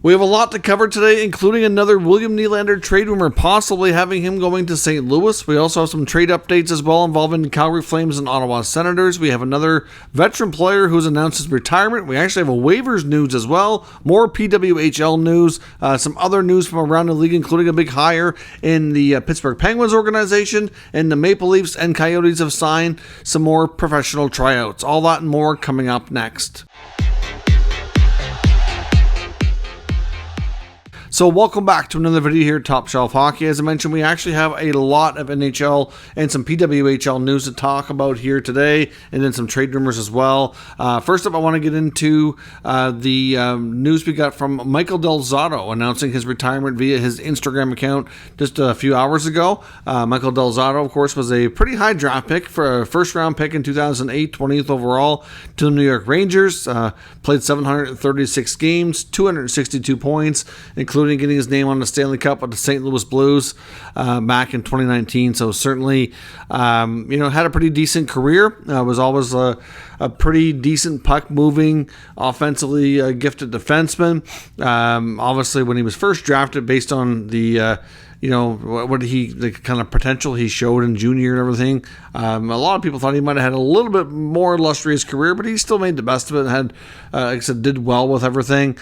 We have a lot to cover today, including another William Nylander trade rumor, possibly having him going to St. Louis. We also have some trade updates as well involving the Calgary Flames and Ottawa Senators. We have another veteran player who's announced his retirement. We actually have a waivers news as well, more PWHL news, some other news from around the league, including a big hire in the Pittsburgh Penguins organization, and the Maple Leafs and Coyotes have signed some more professional tryouts. All that and more coming up next. So welcome back to another video here at Top Shelf Hockey. As I mentioned, we actually have a lot of NHL and some PWHL news to talk about here today, and then some trade rumors as well. First up, I want to get into the news we got from Michael Del Zotto announcing his retirement via his Instagram account just a few hours ago. Michael Del Zotto, of course, was a pretty high draft pick for a first-round pick in 2008, 20th overall to the New York Rangers. Played 736 games, 262 points, including getting his name on the Stanley Cup with the St. Louis Blues back in 2019. So certainly, had a pretty decent career. Was always a pretty decent puck-moving, offensively gifted defenseman. Obviously, when he was first drafted, based on the the kind of potential he showed in junior and everything. A lot of people thought he might have had a little bit more illustrious career, but he still made the best of it and had, like I said, did well with everything.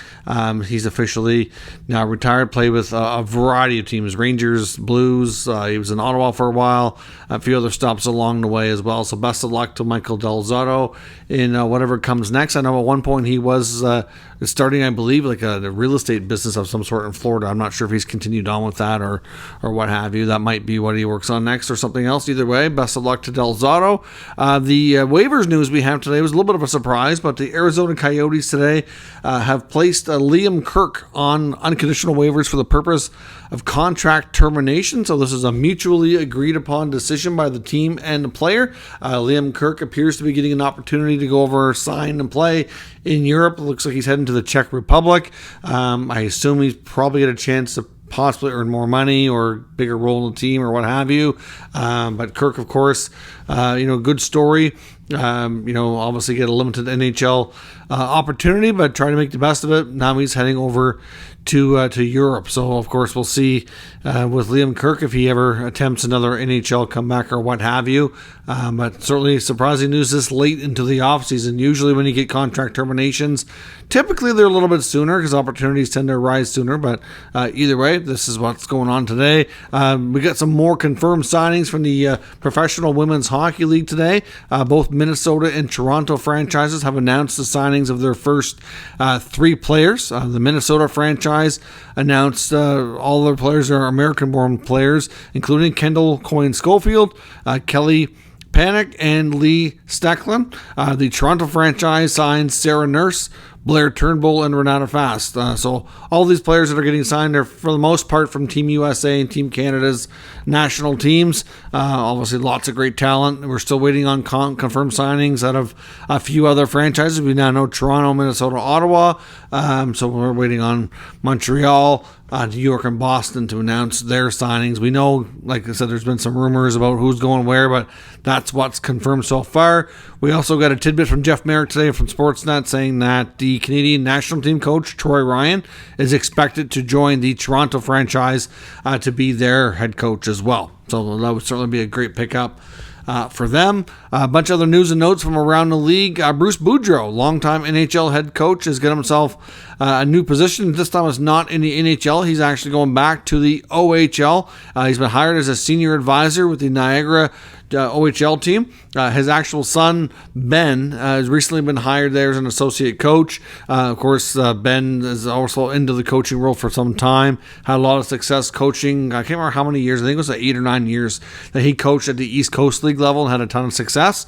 He's officially now retired, played with a variety of teams, Rangers, Blues. He was in Ottawa for a while, a few other stops along the way as well. So best of luck to Michael Del Zotto in whatever comes next. I know at one point he was starting, I believe, like a real estate business of some sort in Florida. I'm not sure if he's continued on with that or what have you. That might be what he works on next or something else. Either way, best of luck to Del Zotto. The waivers news we have today was a little bit of a surprise, but the Arizona Coyotes today have placed Liam Kirk on unconditional waivers for the purpose of contract termination. So this is a mutually agreed upon decision by the team and the player. Liam Kirk appears to be getting an opportunity to go over, sign, and play in Europe. It looks like he's heading to the Czech Republic. I assume he's probably get a chance to possibly earn more money or bigger role in the team or what have you. But Kirk, of course, good story. Obviously get a limited NHL opportunity, but try to make the best of it. Now he's heading over to Europe. So, of course, we'll see with Liam Kirk if he ever attempts another NHL comeback or what have you. But certainly surprising news this late into the offseason. Usually when you get contract terminations, typically they're a little bit sooner because opportunities tend to arise sooner. But either way, this is what's going on today. We got some more confirmed signings from the Professional Women's Hockey League today. Both Minnesota and Toronto franchises have announced the signings of their first three players. The Minnesota franchise announced all their players are American-born players, including Kendall Coyne-Schofield, Kelly Panic, and Lee Stecklin. The Toronto franchise signed Sarah Nurse, Blair Turnbull, and Renata Fast. So all these players that are getting signed are for the most part from Team USA and Team Canada's national teams. Obviously lots of great talent. We're still waiting on confirmed signings out of a few other franchises. We now know Toronto, Minnesota, Ottawa. So we're waiting on Montreal, New York, and Boston to announce their signings. We know, like I said, there's been some rumors about who's going where, but that's what's confirmed so far. We also got a tidbit from Jeff Merrick today from Sportsnet saying that the Canadian national team coach, Troy Ryan, is expected to join the Toronto franchise to be their head coach as well. So that would certainly be a great pickup for them. A bunch of other news and notes from around the league. Bruce Boudreau, longtime NHL head coach, has got himself a new position. This time it's not in the NHL. He's actually going back to the OHL. He's been hired as a senior advisor with the Niagara OHL team. His actual son, Ben, has recently been hired there as an associate coach. Of course, Ben is also into the coaching role for some time. Had a lot of success coaching. I can't remember how many years. I think it was 8 or 9 years that he coached at the East Coast League level and had a ton of success.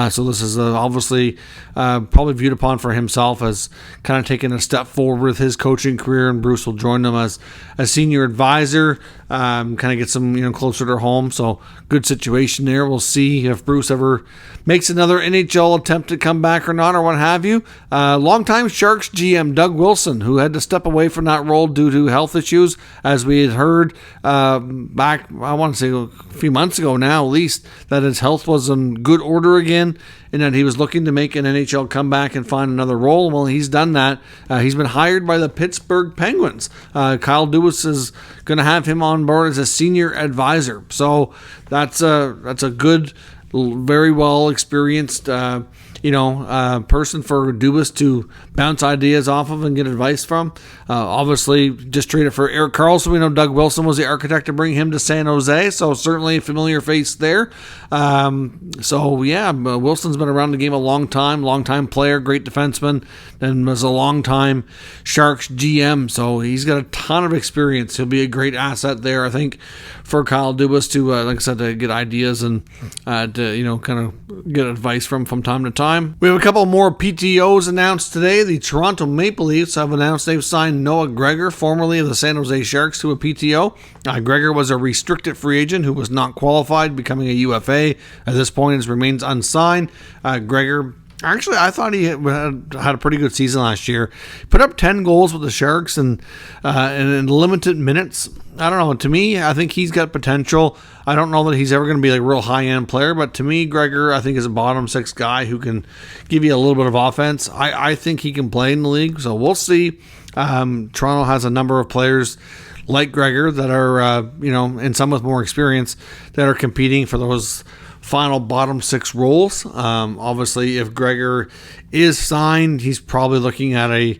So this is obviously probably viewed upon for himself as kind of taking a step forward with his coaching career, and Bruce will join them as a senior advisor, kind of get some closer to home. So good situation there. We'll see if Bruce ever makes another NHL attempt to come back or not, or what have you. Longtime Sharks GM Doug Wilson, who had to step away from that role due to health issues, as we had heard back, I want to say a few months ago now at least, that his health was in good order again, and that he was looking to make an NHL comeback and find another role. Well, he's done that. He's been hired by the Pittsburgh Penguins. Kyle Dubas is going to have him on board as a senior advisor. So that's a good, very well experienced person for Dubas to bounce ideas off of and get advice from. Obviously, just traded for Erik Karlsson. We know Doug Wilson was the architect to bring him to San Jose, so certainly a familiar face there. Wilson's been around the game a long time player, great defenseman, and was a long time Sharks GM, so he's got a ton of experience. He'll be a great asset there, I think, for Kyle Dubas to, like I said, to get ideas and to kind of get advice from time to time. We have a couple more PTOs announced today. The Toronto Maple Leafs have announced they've signed Noah Gregor, formerly of the San Jose Sharks, to a PTO. Gregor was a restricted free agent who was not qualified, becoming a UFA. At this point, he remains unsigned. Gregor, actually, I thought he had a pretty good season last year. Put up 10 goals with the Sharks and in limited minutes. I don't know. To me, I think he's got potential. I don't know that he's ever going to be a real high-end player, but to me, Gregor, I think, is a bottom six guy who can give you a little bit of offense. I think he can play in the league, so we'll see. Toronto has a number of players like Gregor that are, and some with more experience, that are competing for those final bottom six roles. Obviously, if Gregor is signed, he's probably looking at a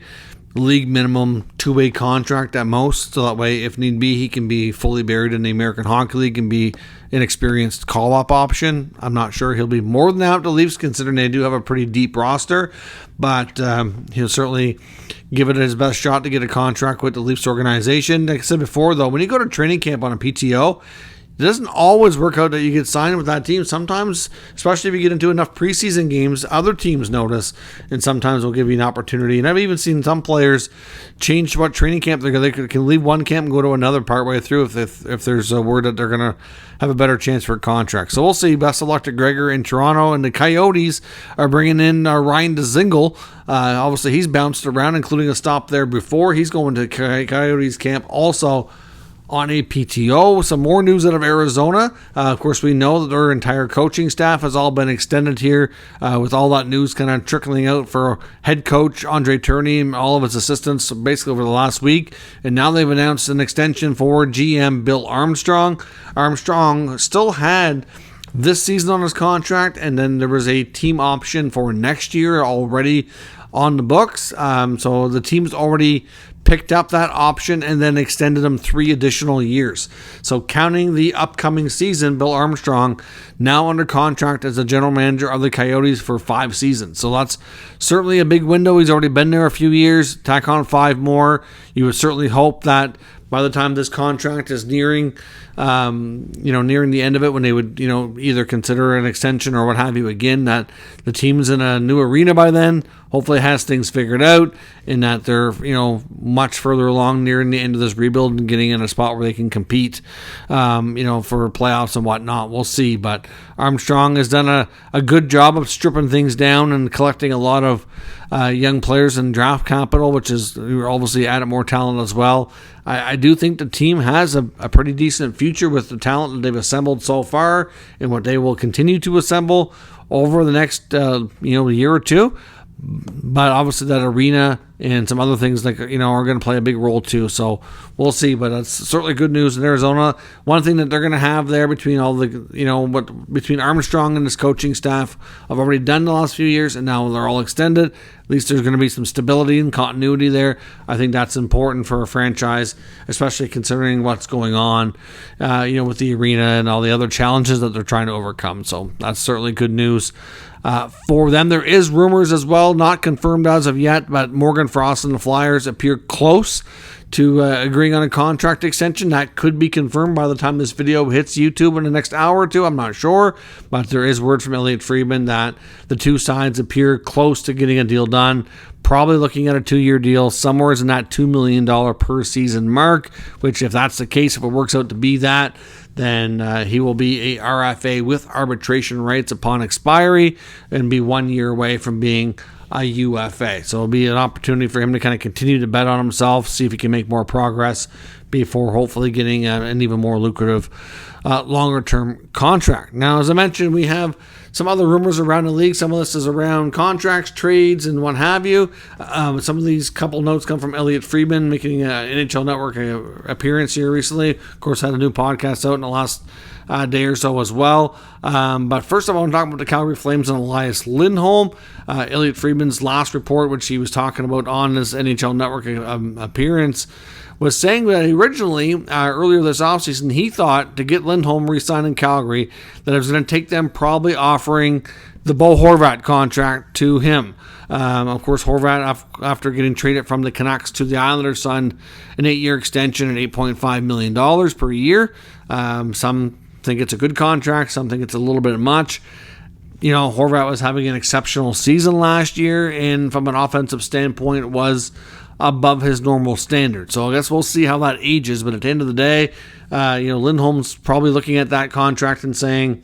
league minimum two-way contract at most, so that way, if need be, he can be fully buried in the American Hockey League and be an experienced call-up option. I'm not sure he'll be more than that with the Leafs, considering they do have a pretty deep roster, but he'll certainly give it his best shot to get a contract with the Leafs organization. Like I said before, though, when you go to training camp on a PTO, it doesn't always work out that you get signed with that team. Sometimes, especially if you get into enough preseason games, other teams notice, and sometimes will give you an opportunity. And I've even seen some players change what training camp they're going. They can leave one camp and go to another partway through if there's a word that they're going to have a better chance for a contract. So we'll see. Best of luck to Gregor in Toronto. And the Coyotes are bringing in Ryan Dzingel. Obviously, he's bounced around, including a stop there before. He's going to Coyotes camp also on a PTO. Some more news out of Arizona. Of course, we know that their entire coaching staff has all been extended here, with all that news kind of trickling out for head coach Andre Tourigny and all of his assistants basically over the last week. And now they've announced an extension for GM Bill Armstrong. Armstrong still had this season on his contract, and then there was a team option for next year already on the books. So the team's already picked up that option and then extended them 3 additional years. So counting the upcoming season, Bill Armstrong now under contract as the general manager of the Coyotes for 5 seasons. So that's certainly a big window. He's already been there a few years. Tack on 5 more. You would certainly hope that by the time this contract is nearing the end of it, when they would, either consider an extension or what have you again, that the team's in a new arena by then, hopefully has things figured out, and that they're, much further along nearing the end of this rebuild and getting in a spot where they can compete, for playoffs and whatnot. We'll see. But Armstrong has done a good job of stripping things down and collecting a lot of young players in draft capital, which is obviously added more talent as well. I do think the team has a pretty decent future with the talent that they've assembled so far and what they will continue to assemble over the next year or two. But obviously that arena and some other things are going to play a big role too. So we'll see. But that's certainly good news in Arizona. One thing that they're going to have there between all the between Armstrong and his coaching staff have already done the last few years, and now they're all extended. At least there's going to be some stability and continuity there. I think that's important for a franchise, especially considering what's going on, with the arena and all the other challenges that they're trying to overcome. So that's certainly good news for them. There is rumors as well, not confirmed as of yet, but Morgan Frost and the Flyers appear close to agreeing on a contract extension. That could be confirmed by the time this video hits YouTube in the next hour or two. I'm not sure, but there is word from Elliot Friedman that the two sides appear close to getting a deal done. Probably looking at a 2-year deal, somewhere in that $2 million per season mark, which if that's the case, if it works out to be that, then he will be a RFA with arbitration rights upon expiry and be 1 year away from being a UFA. So it'll be an opportunity for him to kind of continue to bet on himself, see if he can make more progress before hopefully getting an even more lucrative longer-term contract. Now, as I mentioned, we have some other rumors around the league. Some of this is around contracts, trades, and what have you. Some of these couple notes come from Elliotte Friedman, making an NHL Network appearance here recently. Of course, had a new podcast out in the last day or so as well. But first of all, I'm talking about the Calgary Flames and Elias Lindholm. Elliotte Friedman's last report, which he was talking about on this NHL Network appearance, was saying that originally, earlier this offseason, he thought to get Lindholm re-signed in Calgary, that it was going to take them probably offering the Bo Horvat contract to him. Of course, Horvat, after getting traded from the Canucks to the Islanders, signed an 8-year extension at $8.5 million per year. Some think it's a good contract, some think it's a little bit much. You know, Horvat was having an exceptional season last year, and from an offensive standpoint was above his normal standard. So I guess we'll see how that ages. But at the end of the day, Lindholm's probably looking at that contract and saying,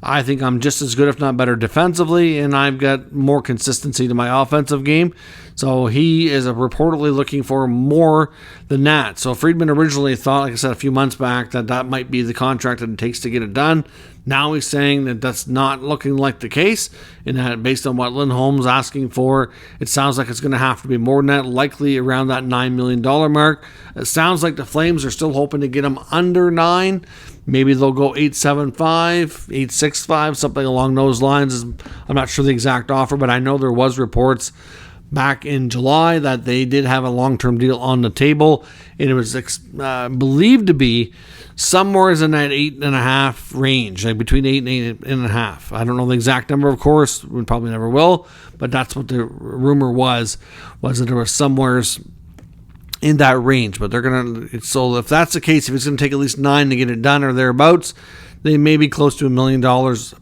I think I'm just as good, if not better, defensively, and I've got more consistency to my offensive game. So he is reportedly looking for more than that. So Friedman originally thought, like I said a few months back, that might be the contract that it takes to get it done. Now he's saying that that's not looking like the case, and that based on what Lindholm's asking for, it sounds like it's going to have to be more than that, likely around that $9 million mark. It sounds like the Flames are still hoping to get him under 9. Maybe they'll go 8.75, 8.65, something along those lines. I'm not sure the exact offer, but I know there was reports back in July that they did have a long-term deal on the table, and it was believed to be somewhere in that 8.5 range, like between 8 and 8.5. I don't know the exact number, of course. We probably never will, but that's what the rumor was that there was somewheres in that range. But they're gonna. So if that's the case, if it's gonna take at least 9 to get it done or thereabouts, they may be close to $1 million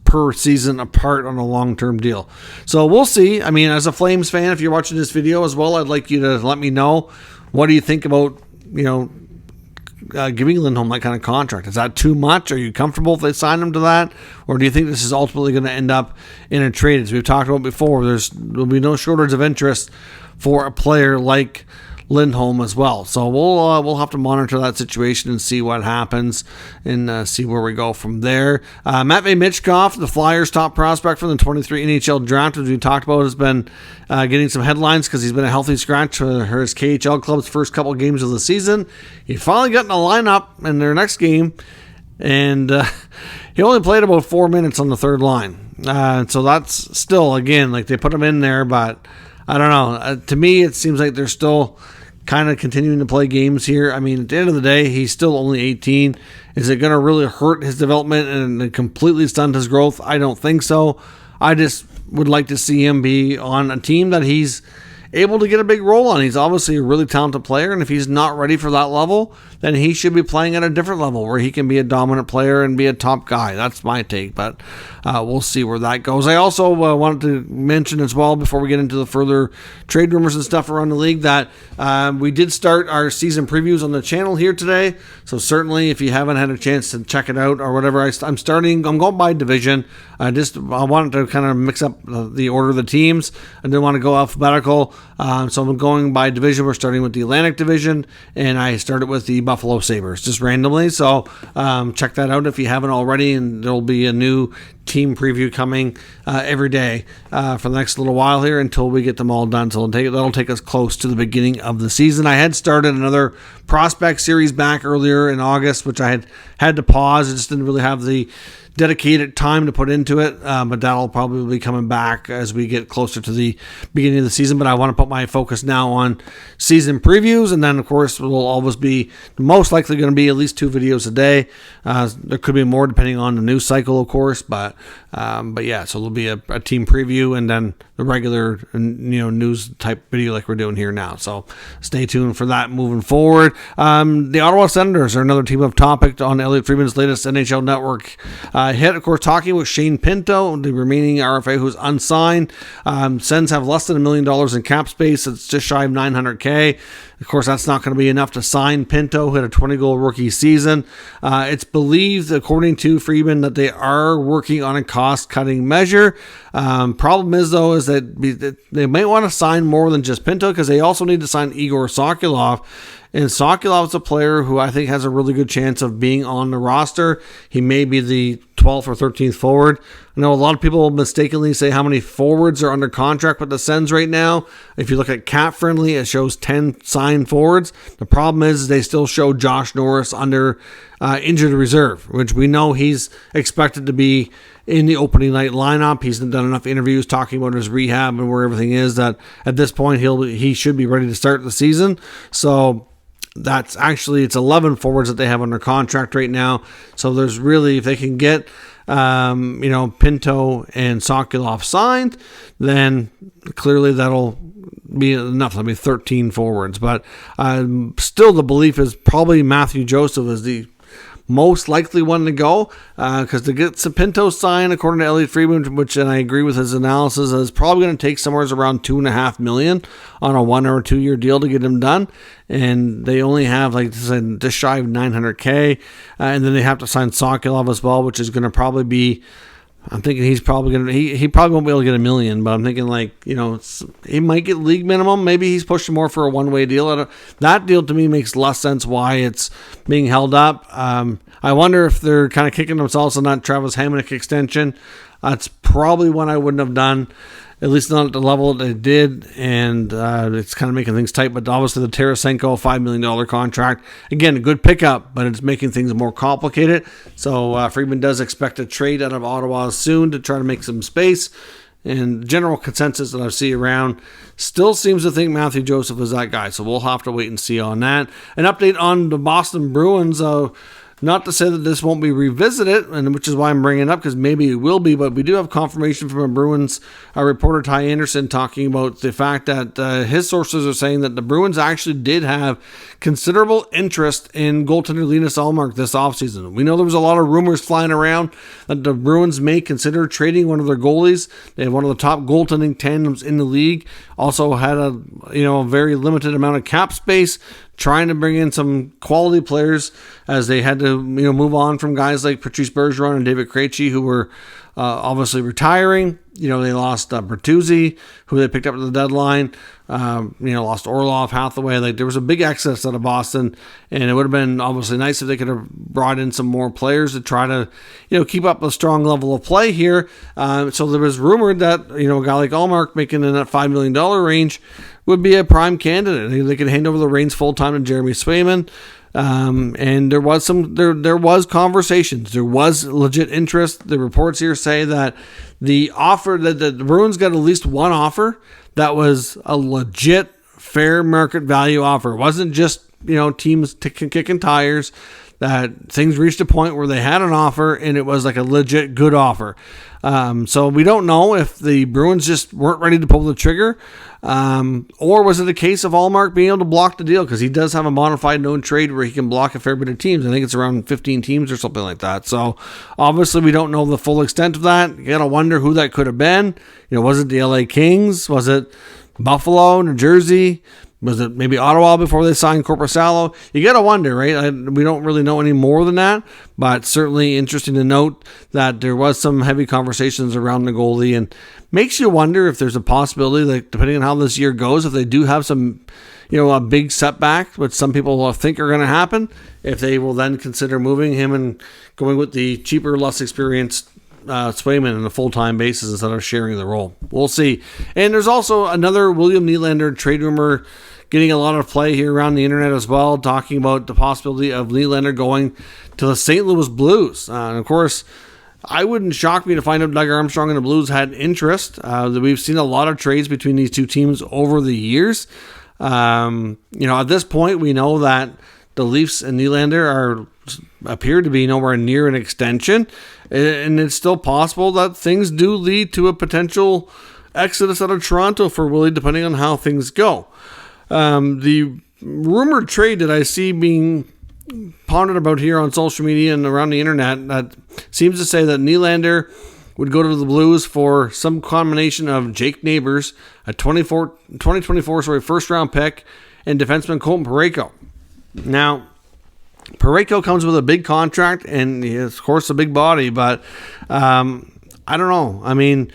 per season apart on a long-term deal. So we'll see. I mean, as a Flames fan, if you're watching this video as well, I'd like you to let me know, what do you think about, giving Lindholm that kind of contract? Is that too much? Are you comfortable if they sign him to that? Or do you think this is ultimately going to end up in a trade? As we've talked about before, there'll be no shortage of interest for a player like Lindholm as well. So we'll have to monitor that situation and see what happens and see where we go from there. Matvei Michkov, the Flyers' top prospect from the 23 NHL draft, as we talked about, has been getting some headlines because he's been a healthy scratch for his KHL club's first couple games of the season. He finally got in the lineup in their next game, and he only played about 4 minutes on the third line. So that's still, again, like they put him in there, but I don't know. To me, it seems like they're still kind of continuing to play games here. I mean, at the end of the day, he's still only 18. Is it going to really hurt his development and completely stunt his growth? I don't think so. I just would like to see him be on a team that he's able to get a big role on. He's obviously a really talented player, and if he's not ready for that level, then he should be playing at a different level where he can be a dominant player and be a top guy. That's my take, but we'll see where that goes. I also wanted to mention as well, before we get into the further trade rumors and stuff around the league, that we did start our season previews on the channel here today, so certainly if you haven't had a chance to check it out or whatever, I'm going by division. I wanted to kind of mix up the order of the teams. I didn't want to go alphabetical, so I'm going by division. We're starting with the Atlantic Division, and I started with the Buffalo Sabres, just randomly. So check that out if you haven't already, and there'll be a new team preview coming every day for the next little while here until we get them all done. So that'll take us close to the beginning of the season. I had started another prospect series back earlier in August, which I had to pause. I just didn't really have the dedicated time to put into it, but that'll probably be coming back as we get closer to the beginning of the season. But I want to put my focus now on season previews, and then of course will always be most likely going to be at least 2 videos a day. There could be more depending on the news cycle, of course, but yeah, so there'll be a team preview and then the regular news type video like we're doing here now. So stay tuned for that moving forward. The Ottawa Senators are another team of topic on Elliotte Friedman's latest NHL Network hit. Of course, talking with Shane Pinto, the remaining RFA who's unsigned. Sens have less than $1 million in cap space. It's just shy of $900K. Of course, that's not going to be enough to sign Pinto, who had a 20-goal rookie season. It's believed, according to Friedman, that they are working on a cost-cutting measure. Problem is, though, is that they might want to sign more than just Pinto, because they also need to sign Igor Sokolov. And Sokolov's a player who I think has a really good chance of being on the roster. He may be the 12th or 13th forward. I know a lot of people mistakenly say how many forwards are under contract with the Sens right now. If you look at Cap Friendly, it shows 10 signed forwards. The problem is they still show Josh Norris under injured reserve, which we know he's expected to be in the opening night lineup. He's done enough interviews talking about his rehab and where everything is that at this point he should be ready to start the season. So that's actually, it's 11 forwards that they have under contract right now. So there's really, if they can get, Pinto and Sokolov signed, then clearly that'll be enough. That'll be 13 forwards. But still, the belief is probably Matthew Joseph is the most likely one to go, because to get Pinto signed, according to Elliot Friedman, which, and I agree with his analysis, is probably going to take somewhere around $2.5 million on a 1 or 2 year deal to get him done. And they only have, like I said, just shy of $900K, and then they have to sign Sokolov as well, which is going to probably be, I'm thinking he's probably going to, he probably won't be able to get $1 million, but I'm thinking he might get league minimum. Maybe he's pushing more for a one-way deal. That deal to me makes less sense why it's being held up. I wonder if they're kind of kicking themselves on that Travis Hamonic extension. That's probably one I wouldn't have done, at least not at the level that they did, and it's kind of making things tight. But obviously the Tarasenko $5 million contract, again, a good pickup, but it's making things more complicated. So Friedman does expect a trade out of Ottawa soon to try to make some space. And general consensus that I see around still seems to think Matthew Joseph is that guy. So we'll have to wait and see on that. An update on the Boston Bruins. Not to say that this won't be revisited, and which is why I'm bringing it up, because maybe it will be, but we do have confirmation from a Bruins reporter, Ty Anderson, talking about the fact that his sources are saying that the Bruins actually did have considerable interest in goaltender Linus Ullmark this offseason. We know there was a lot of rumors flying around that the Bruins may consider trading one of their goalies. They have one of the top goaltending tandems in the league. Also had a very limited amount of cap space, trying to bring in some quality players as they had to move on from guys like Patrice Bergeron and David Krejci, who were obviously retiring. They lost Bertuzzi, who they picked up at the deadline. Lost Orlov, Hathaway. There was a big exodus out of Boston, and it would have been obviously nice if they could have brought in some more players to try to, keep up a strong level of play here. So there was rumored that, a guy like Ullmark making in that $5 million range would be a prime candidate. They could hand over the reins full time to Jeremy Swayman. And there was conversations. There was legit interest. The reports here say that the offer that the Bruins got at least one offer that was a legit fair market value offer. It wasn't just, teams kicking tires. That things reached a point where they had an offer and it was like a legit good offer. So we don't know if the Bruins just weren't ready to pull the trigger, or was it a case of Ullmark being able to block the deal, because he does have a modified known trade where he can block a fair bit of teams. I think it's around 15 teams or something like that. So obviously we don't know the full extent of that. You gotta wonder who that could have been. Was it the LA Kings? Was it Buffalo, New Jersey? Was it maybe Ottawa before they signed Korpisalo? You got to wonder, right? We don't really know any more than that, but certainly interesting to note that there was some heavy conversations around the goalie, and makes you wonder if there's a possibility that depending on how this year goes, if they do have some, a big setback, which some people think are going to happen, if they will then consider moving him and going with the cheaper, less experienced Swayman on a full-time basis instead of sharing the role. We'll see. And there's also another William Nylander trade rumor getting a lot of play here around the internet as well, talking about the possibility of Nylander going to the St. Louis Blues. And of course, I wouldn't shock me to find out Doug Armstrong and the Blues had interest. We've seen a lot of trades between these two teams over the years. At this point, we know that the Leafs and Nylander appear to be nowhere near an extension, and it's still possible that things do lead to a potential exodus out of Toronto for Willie, depending on how things go. The rumored trade that I see being pondered about here on social media and around the internet that seems to say that Nylander would go to the Blues for some combination of Jake Neighbors, a 2024 first round pick, and defenseman Colton Parayko. Now, Parayko comes with a big contract and, of course, a big body, but I don't know. I mean,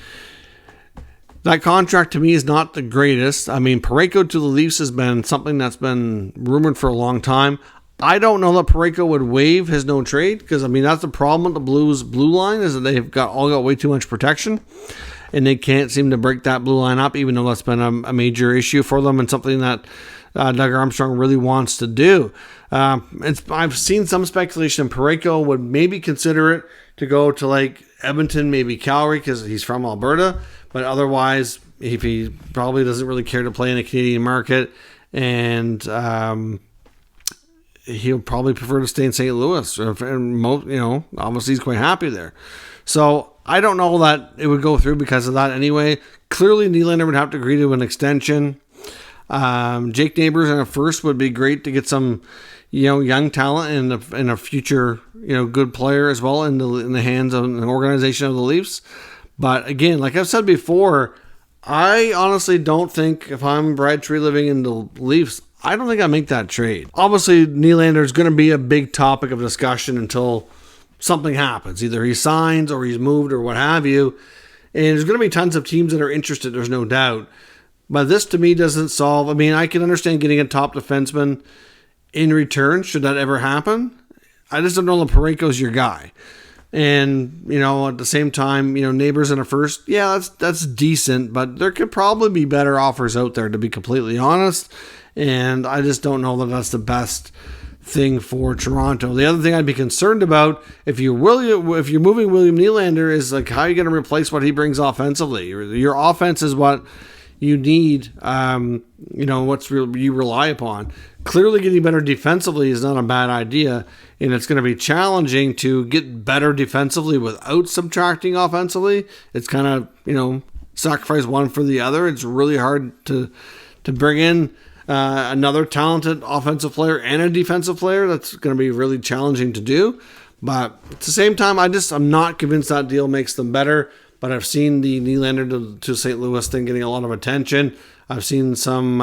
that contract to me is not the greatest. I mean, Parayko to the Leafs has been something that's been rumored for a long time. I don't know that Parayko would waive his no trade because, I mean, that's the problem with the Blues blue line is that they've got way too much protection and they can't seem to break that blue line up, even though that's been a major issue for them and something that Doug Armstrong really wants to do. I've seen some speculation Parayko would maybe consider it to go to like Edmonton, maybe Calgary because he's from Alberta, but otherwise, if he probably doesn't really care to play in a Canadian market and he'll probably prefer to stay in St. Louis. Obviously he's quite happy there. So I don't know that it would go through because of that anyway. Clearly, Nylander would have to agree to an extension. Jake Neighbors in a first would be great to get some, young talent and a future, good player as well in the hands of an organization of the Leafs. But again, like I've said before, I honestly don't think if I'm Brad Tree living in the Leafs, I don't think I make that trade. Obviously, Nylander is going to be a big topic of discussion until something happens. Either he signs or he's moved or what have you. And there's going to be tons of teams that are interested, there's no doubt. But this to me doesn't solve. I mean, I can understand getting a top defenseman in return, should that ever happen. I just don't know that Parayko's your guy. And, at the same time, Neighbors in a first, yeah, that's decent, but there could probably be better offers out there, to be completely honest. And I just don't know that that's the best thing for Toronto. The other thing I'd be concerned about, if you're moving William Nylander, is like how are you going to replace what he brings offensively? Your offense is what you need, you rely upon. Clearly getting better defensively is not a bad idea, and it's going to be challenging to get better defensively without subtracting offensively. It's kind of, sacrifice one for the other. It's really hard to bring in another talented offensive player and a defensive player. That's going to be really challenging to do. But at the same time, I'm not convinced that deal makes them better. But I've seen the Nylander to St. Louis thing getting a lot of attention. I've seen some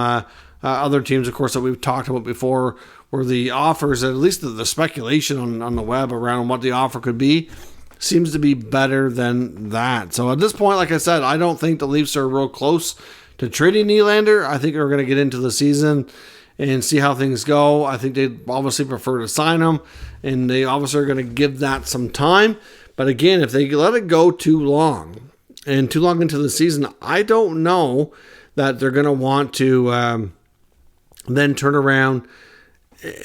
other teams, of course, that we've talked about before, where the offers, at least the speculation on the web around what the offer could be, seems to be better than that. So at this point, like I said, I don't think the Leafs are real close to trading Nylander. I think we're going to get into the season and see how things go. I think they'd obviously prefer to sign him, and they obviously are going to give that some time. But again, if they let it go too long into the season, I don't know that they're going to want to then turn around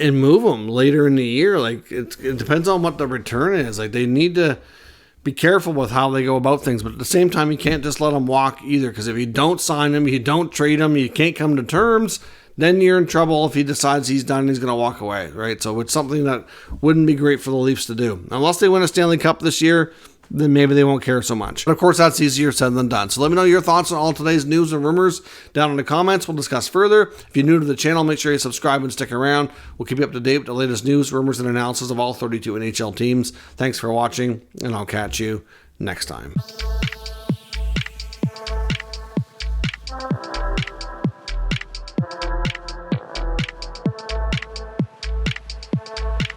and move them later in the year. Like it depends on what the return is. Like they need to be careful with how they go about things, but at the same time, you can't just let them walk either. Because if you don't sign him, you don't trade him, you can't come to terms, then you're in trouble if he decides he's done and he's going to walk away, right? So it's something that wouldn't be great for the Leafs to do. Unless they win a Stanley Cup this year, then maybe they won't care so much. But of course, that's easier said than done. So let me know your thoughts on all today's news and rumors down in the comments. We'll discuss further. If you're new to the channel, make sure you subscribe and stick around. We'll keep you up to date with the latest news, rumors, and analysis of all 32 NHL teams. Thanks for watching, and I'll catch you next time.